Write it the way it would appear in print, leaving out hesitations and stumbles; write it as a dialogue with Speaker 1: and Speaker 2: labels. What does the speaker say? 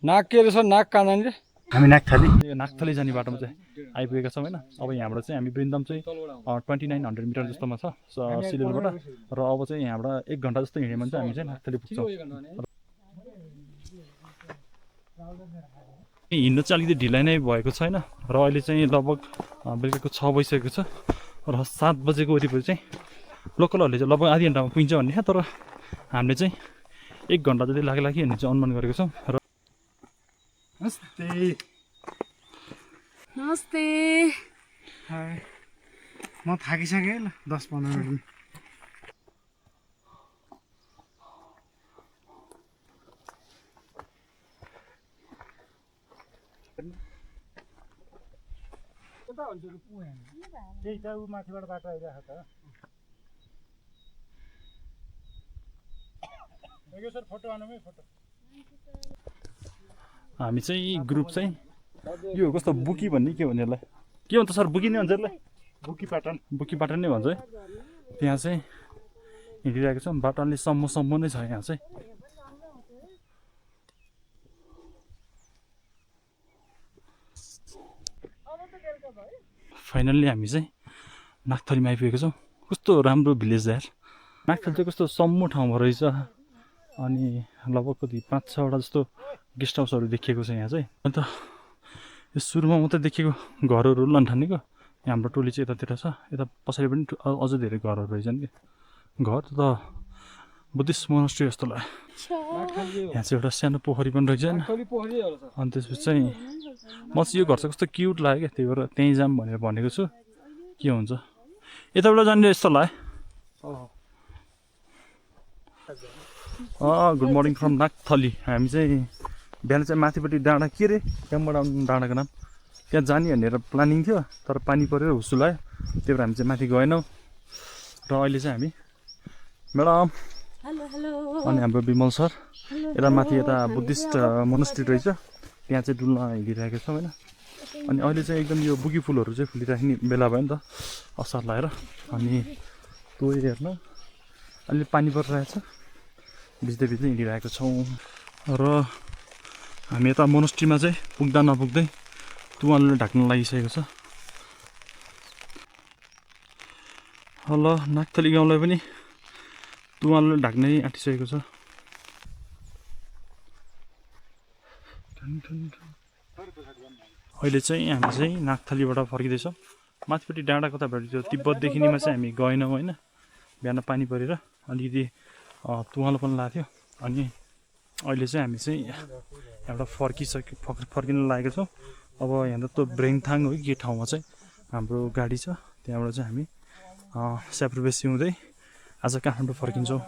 Speaker 1: नाक के रहेछ नाक कहाँ जाने रे
Speaker 2: हामी नाकथली
Speaker 3: यो नाकथली जाने बाटोमा चाहिँ आइपुगेका छौँ होइन अब यहाँबाट चाहिँ हामी वृन्दम चाहिँ 2900 मिटर जस्तोमा छ सिलगढीबाट र अब चाहिँ यहाँबाट 1 घन्टा जस्तो हिँड्यो भने चाहिँ हामी चाहिँ नाकथली पुग्छौँ हिँड्नु चाहिँ अलिकति ढिलाइ नै भएको छैन र अहिले चाहिँ लगभग बेलुकाको 6 बजिसकेको छ र 7 बजेको वरिपरि चाहिँ लोकलहरूले चाहिँ लगभग आधी घन्टामा पुगिन्छ भन्ने छ तर हामीले चाहिँ 1 घन्टा जति लाग्ला कि भन्ने चाहिँ अनुमान गरेको छौँ र
Speaker 4: नमस्ते
Speaker 2: म थाकिसकेँ ल 10-15 मिनट त्यही त ऊ माथिबाट बाटो आइरहेको त सर फोटो हानौँ है फोटो
Speaker 3: हामी चाहिँ ग्रुप चाहिँ यो कस्तो बुकी भन्ने के भन्ने यसलाई के भन्छ सर बुकी नै भन्छ यसलाई बुकी प्याटर्न नै भन्छ है त्यहाँ चाहिँ हिँडिरहेको छौँ बाटो अलि सम्म नै छ यहाँ चाहिँ फाइनल्ली हामी चाहिँ नाकथलीमा आइपुगेको छौँ कस्तो राम्रो भिलेज यार नाकथली चाहिँ कस्तो सम्मो ठाउँमा रहेछ अनि लगभग कति 5-6वटा जस्तो गेस्ट हाउसहरू देखिएको छ यहाँ चाहिँ अन्त यो सुरुमा मात्रै देखेको घरहरू लन्ठानेको हाम्रो टोली चाहिँ यतातिर छ यता पछाडि पनि अझ धेरै घरहरू रहेछन् कि घर त बुद्धिस्ट मोनास्ट्री जस्तो लाग्यो यहाँ चाहिँ एउटा सानो पोखरी पनि रहेछ अनि त्यसपछि चाहिँ म चाहिँ यो घर चाहिँ कस्तो क्युट लाग्यो क्या त्यही भएर त्यहीँ जाऊँ भनेर भनेको छु के हुन्छ यताबाट जाने यस्तो लाग्यो गुड मर्निङ फ्रम नाकथली हामी चाहिँ बिहान चाहिँ माथिपट्टि डाँडा के अरे त्यहाँबाट डाँडाको नाम त्यहाँ जाने भनेर प्लानिङ थियो तर पानी परेर हुसुल आयो त्यही भएर हामी चाहिँ माथि गएनौँ र अहिले चाहिँ हामी म्याडम अनि हाम्रो विमल सर यता माथि यता बुद्धिस्ट मोनास्ट्री रहेछ त्यहाँ चाहिँ डुल्न हिँडिरहेको छौँ होइन अनि अहिले चाहिँ एकदम यो बुकी फुलहरू चाहिँ फुलिराख्ने बेला भयो नि त असार लगाएर अनि त्यो हेर्न अलि पानी परिरहेछ भिज्दै हिँडिरहेको छौँ र हामी यता मोनास्ट्रीमा चाहिँ पुग्दा नपुग्दै तुवालले ढाक्न लागिसकेको छ ल नाकथली गाउँलाई पनि तुवालले ढाक्नै आँटिसकेको छ अहिले चाहिँ हामी चाहिँ नाकथलीबाट फर्किँदैछौँ माथिपट्टि डाँडा कताबाट त्यो तिब्बत देखिनेमा चाहिँ हामी गएनौँ होइन बिहान पानी परेर अलिकति तुवालो पनि लाग्थ्यो अनि अहिले चाहिँ हामी चाहिँ यहाँबाट फर्किन लागेको छौँ अब यहाँ त ब्रेङथाङ हो कि के ठाउँमा चाहिँ हाम्रो गाडी छ त्यहाँबाट चाहिँ हामी स्याप्रुबेसी हुँदै आज काठमाडौँ फर्किन्छौँ